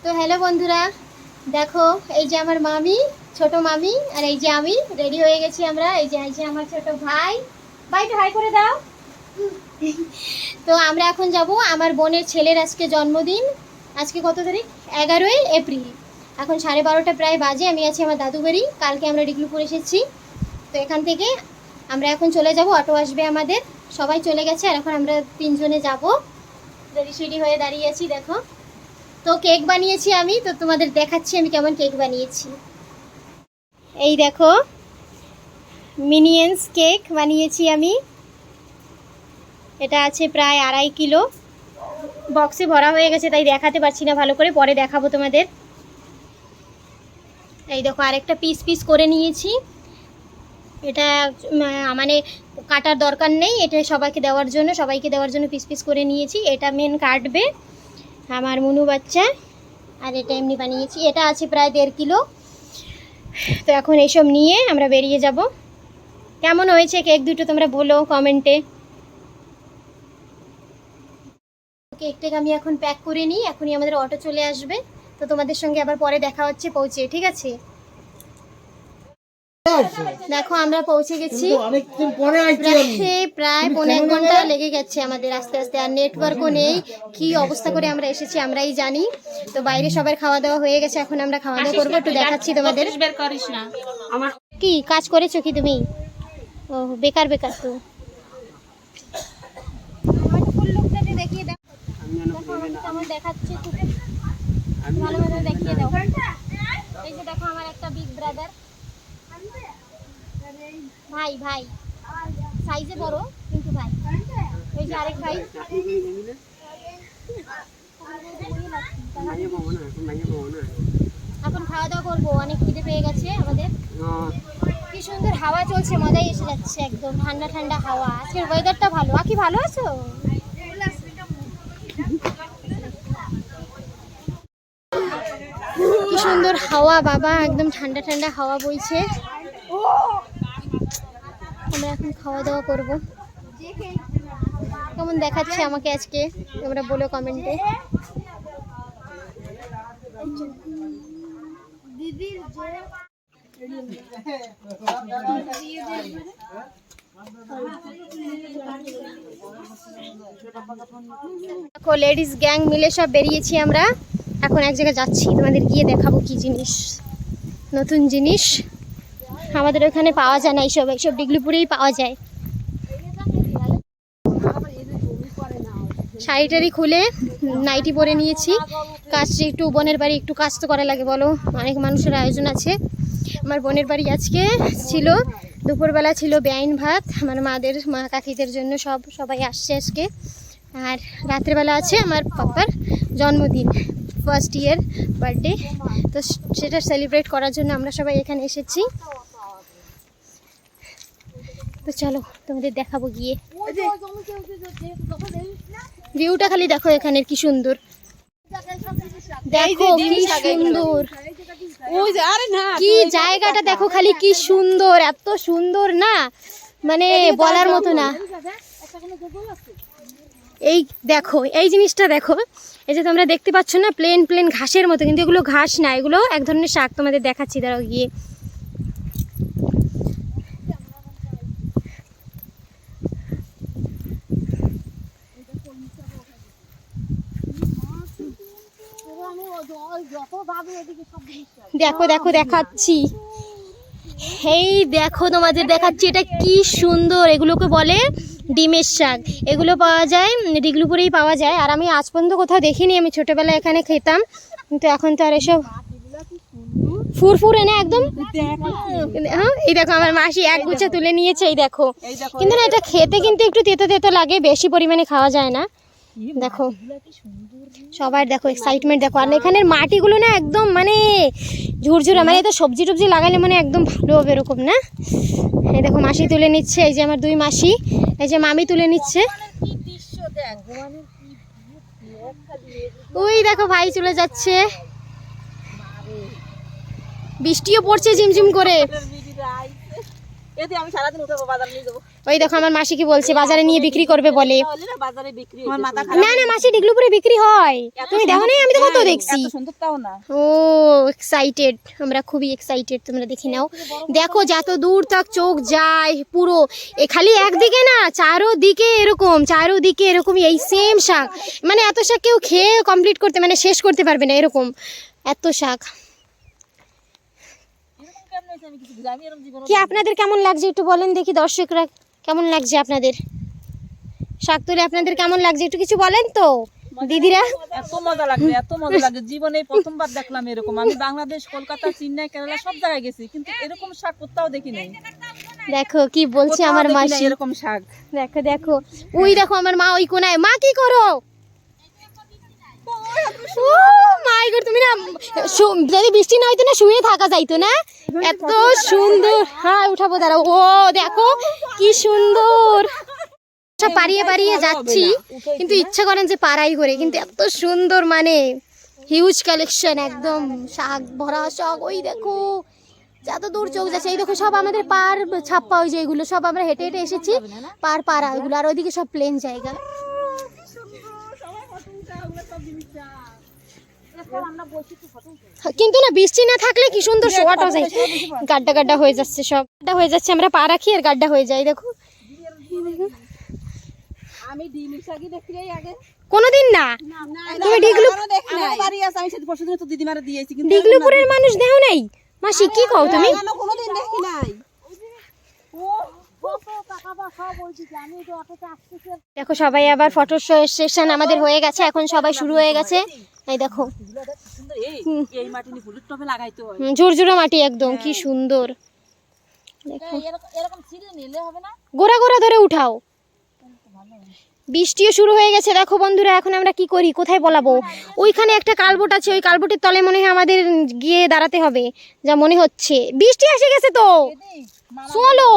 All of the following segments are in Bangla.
তো হ্যালো বন্ধুরা, দেখো এই যে আমার মামি, ছোট মামি, আর এই যে আমি রেডি হয়ে গেছি আমরা। এই যে আমার ছোট ভাই, ভাইটা হাই করে দাও। তো আমরা এখন যাব, আমার বোনের ছেলের আজকে জন্মদিন। আজকে কত তারিখ? 11ই এপ্রিল। এখন 12:30 প্রায় বাজে। আমি আছি আমার দাদু বাড়ি, কালকে আমরা ডিগলুপুর এসেছি। তো এখান থেকে আমরা এখন চলে যাব, অটো আসবে আমাদের। সবাই চলে গেছে আর এখন আমরা তিনজনে যাব। রেডি সেডি হয়ে দাঁড়িয়ে আছি দেখো। তো কেক বানিয়েছি আমি, তো তোমাদের দেখাচ্ছি আমি কেমন কেক বানিয়েছি। এই দেখো, মিনিয়েন্স কেক বানিয়েছি আমি। এটা আছে প্রায় 2.5 কিলো। বক্সে ভরা হয়ে গেছে তাই দেখাতে পারছি না ভালো করে, পরে দেখাবো তোমাদের। এই দেখো আরেকটা পিস পিস করে নিয়েছি। এটা মানে কাটার দরকার নেই, এটা সবাইকে দেওয়ার জন্য পিস পিস করে নিয়েছি। এটা মেন কাটবে আমার মুনু বাচ্চা, আর এটা এমনি বানিয়েছি। এটা আছে প্রায় 1.5 কিলো। তো এখন এইসব নিয়ে আমরা বেরিয়ে যাব। কেমন হয়েছে কেক দুটো তোমরা বলো কমেন্টে। কেকটাকে আমি এখন প্যাক করে নিই, এখনই আমাদের অটো চলে আসবে। তো তোমাদের সঙ্গে আবার পরে দেখা হচ্ছে পৌঁছে, ঠিক আছে? দেখো আমরা পৌঁছে গেছি, প্রায় 1.5 ঘন্টা লেগে গেছে আমাদের আস্তে আস্তে। আর নেটওয়ার্কও নেই, কি অবস্থা করে আমরা এসেছি আমরাই জানি। তো বাইরে সবার খাওয়া দাওয়া হয়ে গেছে, এখন আমরা খাওয়া দাওয়া করবো, একটু দেখাচ্ছি তোমাদের। কি কাজ করেছো কি তুমি? ও বেকার বেকার। তো দেখিয়ে দাও, কেমন দেখাচ্ছে ভালোভাবে দেখিয়ে দাও। এই যে দেখো আমার একটা বিগ ব্রাদার, ভাই ভাই সাইজে বড় কিন্তু ভাই। ওই যে আরেক ভাই। এখন খাওয়া দাওয়া করবো, অনেক খিদে পেয়ে গেছে আমাদের। কি সুন্দর হাওয়া চলছে, মজাই এসে যাচ্ছে, একদম ঠান্ডা ঠান্ডা হাওয়া। আজকের ওয়েদারটা ভালো। আকি ভালো আছো? কি সুন্দর হাওয়া বাবা, একদম ঠান্ডা ঠান্ডা হাওয়া বইছে। আমরা এখন খাওয়া দাওয়া করব। কেমন দেখাচ্ছে আমাকে আজকে তোমরা বলো কমেন্টে। দেখো লেডিস গ্যাং মিলে সব বেরিয়েছি আমরা, এখন এক জায়গায় যাচ্ছি, তোমাদের গিয়ে দেখাবো কি জিনিস, নতুন জিনিস আমাদের ওখানে পাওয়া যায় না। এইসব ডিগলিপুরেই পাওয়া যায়। শাড়িটারি খুলে নাইটি পরে নিয়েছি। কাজ একটু বোনের বাড়ি, একটু কাজ তো করা লাগে বলো, অনেক মানুষের আয়োজন আছে। আমার বোনের বাড়ি আজকে ছিল, দুপুরবেলা ছিল বেআইন ভাত আমার মাদের মা কাকিদের জন্য, সবাই আসছে আজকে। আর রাত্রেবেলা আছে আমার পাপার জন্মদিন, ফার্স্ট ইয়ার বার্থডে। তো সেটা সেলিব্রেট করার জন্য আমরা সবাই এখানে এসেছি। তো চলো তোমাদের দেখাবো গিয়ে। ভিউটা খালি দেখো এখানের কি সুন্দর, দেখো কি সুন্দর, কি জায়গাটা দেখো খালি কি সুন্দর, এত সুন্দর না মানে বলার মতো না। এই দেখো এই জিনিসটা দেখো, এই যে তোমরা দেখতে পাচ্ছ না প্লেন প্লেন ঘাসের মতো, কিন্তু এগুলো ঘাস না, এগুলো এক ধরনের শাক। তোমাদের দেখাচ্ছি দাঁড়াও গিয়ে। দেখো দেখো দেখাচ্ছি, এই দেখো তোমাদের দেখাচ্ছি, এটা কি সুন্দর। এগুলোকে বলে ডিমের শাক, এগুলো পাওয়া যায় ডিগলুপুরেই পাওয়া যায়। আর আমি আজ পর্যন্ত কোথাও দেখিনি, আমি ছোটবেলায় এখানে খেতাম, কিন্তু এখন তো আর এসব ফুরফুরে না একদম। হ্যাঁ এই দেখো আমার মাসি এক গুচ্ছা তুলে নিয়েছে, এই দেখো। কিন্তু না এটা খেতে কিন্তু একটু তেতো তেতো লাগে, বেশি পরিমাণে খাওয়া যায় না। দেখো সবার দেখো এক্সাইটমেন্ট দেখো। আর এখানের মাটিগুলো না একদম মানে ঝুরঝুরা, মানে এটা সবজি টবজি লাগালে মানে একদম ভালো হবে এরকম না। এই দেখো মাসি তুলে নিচ্ছে, এই যে আমার দুই মাসি, এই যে মামি তুলে নিচ্ছে। ওই দেখো ভাই চলে যাচ্ছে, বৃষ্টিও পড়ছে ঝিমঝিম করে। এতে আমি সারাদিন উঠাবো, বাজার নিয়ে যাবো। ওই দেখো আমার মাসি কি বলছে, বাজারে নিয়ে বিক্রি করবে বলে। তাহলে না বাজারে বিক্রি হয়। না না মাসি, ডিগলুপুরে বিক্রি হয়, তুমি দেখো না? আমি তো কত দেখছি। এত সুন্দর তাও না। ও এক্সাইটেড, আমরা খুবই এক্সাইটেড, তোমরা দেখে নাও। দেখো যত দূর তক চোখ যায় পুরো, এ খালি একদিকে না, চারোদিকে এরকম, চারোদিকে এরকম এই সেম শাক। মানে এত শাক কেউ খেয়ে কমপ্লিট করতে, মানে শেষ করতে পারবে না এরকম এত শাক। এরকম কেমন হয়েছে আমি কিছু বুঝি, আমি এরকম জীবনে কি আপনাদের কেমন লাগছে একটু বলেন দেখি, দর্শকরা কেমন লাগছে আপনাদের শাক তুলে, আপনাদের কেমন লাগছে একটু কিছু বলেন তো দিদিরা। এত মজা লাগবে, এত মজা লাগে, জীবনে প্রথমবার দেখলাম এরকম। আমি বাংলাদেশ, কলকাতা, চেন্নাই, কেরালা সব জায়গায় গেছি, কিন্তু এরকম শাক কোথাও দেখি নাই। দেখো কি বলছে কোথাও আমার দেখি নাই মাসি, এরকম শাক। দেখো দেখো ওই দেখো আমার মা ওই কোনায়। মা কি করো? ও মাই গড, তুমি না যদি বৃষ্টি না হইতো না শুয়ে থাকা যাইতো না, এত সুন্দর। হ্যাঁ উঠাবো, দাঁড়াও। ও দেখো কি সুন্দর, সব পারিয়ে পারিয়ে যাচ্ছি, কিন্তু ইচ্ছা করেন যে পাড়াই করে, কিন্তু এত সুন্দর, মানে হিউজ কালেকশন, একদম শাক ভরা শাক। ওই দেখো যত দূর চোখ যাচ্ছে, এই দেখো সব আমাদের পার ছাপ্পা, ওই যে এগুলো সব আমরা হেঁটে হেঁটে এসেছি, পার পাড়া ওইগুলো, আর ওইদিকে সব প্লেন জায়গা। কিন্তু না বৃষ্টি না থাকলে কি সুন্দর শোয়াটা যায়, গাড্ডা গাড্ডা হয়ে যাচ্ছে, সব গাড্ডা হয়ে যাচ্ছে, আমরা পা রাখি আর গাড্ডা হয়ে যায়। দেখো আমি ডিমের শাকই দেখি আগে, কোনোদিন না, তুমি বাড়ি আছে, আমি সেদিন পরশুদিন তো দিদিমারে দিয়েছি, কিন্তু ডিগলুপুরের মানুষ দেও নাই মাসি, কি কও তুমি? আমি কোনোদিন দেখি নাই। দেখো সবাই আবার ফটো সেশন আমাদের হয়ে গেছে, এখন সবাই শুরু হয়ে গেছে। এই দেখো এই মাটি নি ফুলের টবে লাগাইতে হয়, ঝুরঝুরা মাটি একদম, কি সুন্দর। দেখো এরকম ছিঁড়ে নিলে হবে না? গোড়া গোড়া ধরে উঠাও। বৃষ্টিও শুরু হয়ে গেছে। দেখো বন্ধুরা এখন আমরা কি করি, কোথায় বলাবো? ওইখানে একটা কালবোট আছে, ওই কালবোটের তলে মনে হয় আমাদের গিয়ে দাঁড়াতে হবে, যা মনে হচ্ছে। বৃষ্টি এসে গেছে তো, চলো।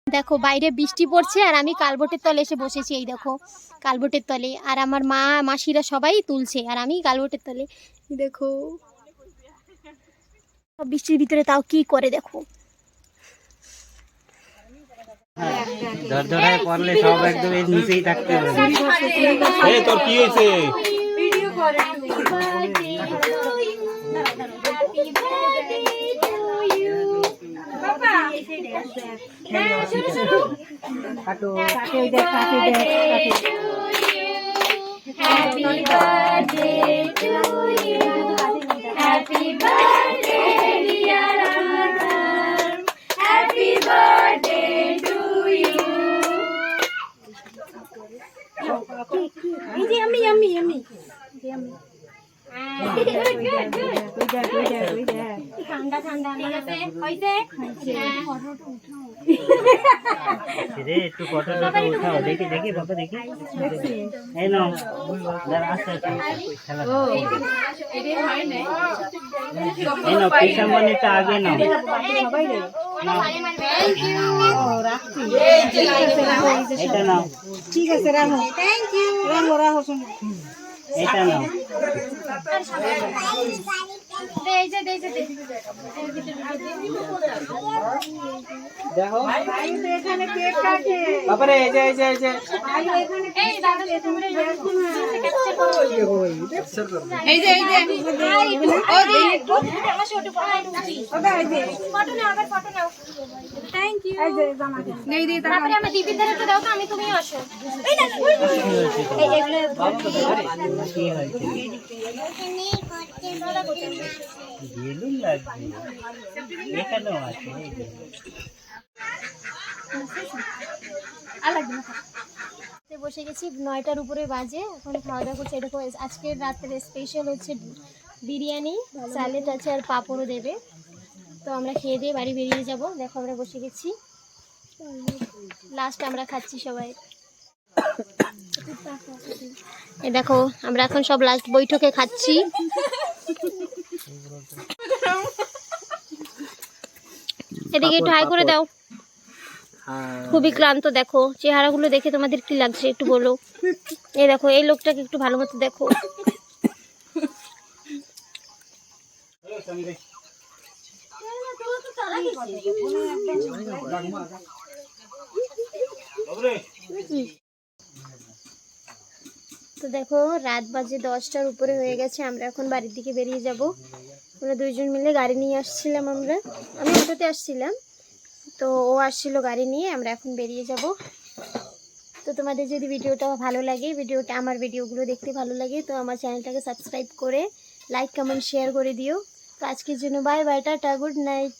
দেখো বাইরে বৃষ্টি পড়ছে আর আমি কালবোটের তলে এসে বসেছি, এই দেখো কালবোটের তলে, আর আমার মা মাসিরা সবাই তুলছে আর আমি কালবোটের তলে। দেখো বৃষ্টির ভিতরে তাও কি করে, দেখো ধরধরায় পড়লে সব একদম এর নিচেই থাকতে হবে। এই তোর কি হয়েছে? ভিডিও করে কাটো কাটে ওই দেখ, কাটে দেখ, কাটে। Happy birthday to you, happy birthday dear uncle, happy birthday to you. এই যে আমি ঠান্ডা ঠান্ডা হয়েছে। একটু ফটোটা উঠাও, দেখি দেখি বাবা, দেখি। এই নাও, আস্তে আস্তে খেলা। এই নাও, পিসাম্বানিটা আগে নাও। এটা নাও, ঠিক আছে, রাখো। থ্যাংক ইউ, রাখো রাখো, এটা নাও। দেখো এখানে কেক কাটে বাবারে, এই যে এই যে এই যে এই দাদা তোমরা এই যে ও দি একটু আমার ছোট ওটা এই যে ফটো নাও, আবার ফটো নাও। Thank you. এই যে জামা নেই দি, তারপরে আমি দিদির ধারে তো দাও তো, আমি তুমি আসো। এই না এই এগুলো কি হয়েছে? বেলুন লাগবে, এখানেও আছে। বসে গেছি, 9টার উপরে বাজে, এখন খাওয়া দাওয়া করছি। দেখো আজকের রাত্রে স্পেশাল হচ্ছে বিরিয়ানি, স্যালাড আছে আর পাঁপড়ও দেবে, তো আমরা খেয়ে দিয়ে বাড়ি বেরিয়ে যাব। দেখো আমরা বসে গেছি, লাস্ট আমরা খাচ্ছি সবাই। এই দেখো আমরা এখন সব লাস্ট বৈঠকে খাচ্ছি। এদিকে একটু হাই করে দাও। খুবই ক্লান্ত, দেখো চেহারাগুলো দেখে তোমাদের কি লাগছে একটু বলো। এই দেখো এই লোকটাকে একটু ভালো মতো দেখো। তো দেখো রাত বাজে 10টার উপরে হয়ে গেছে, আমরা এখন বাড়ির দিকে বেরিয়ে যাব। আমরা দুইজন মিলে গাড়ি নিয়ে আসছিলাম, আমি অটোতে আসছিলাম, তো ও আসছিল গাড়ি নিয়ে, আমরা এখন বেরিয়ে যাব। তো তোমাদের যদি ভিডিওটা ভালো লাগে, আমার ভিডিওগুলো দেখতে ভালো লাগে, তো আমার চ্যানেলটাকে সাবস্ক্রাইব করে লাইক কমেন্ট শেয়ার করে দিও। তো আজকের জন্য bye bye, tata, good night.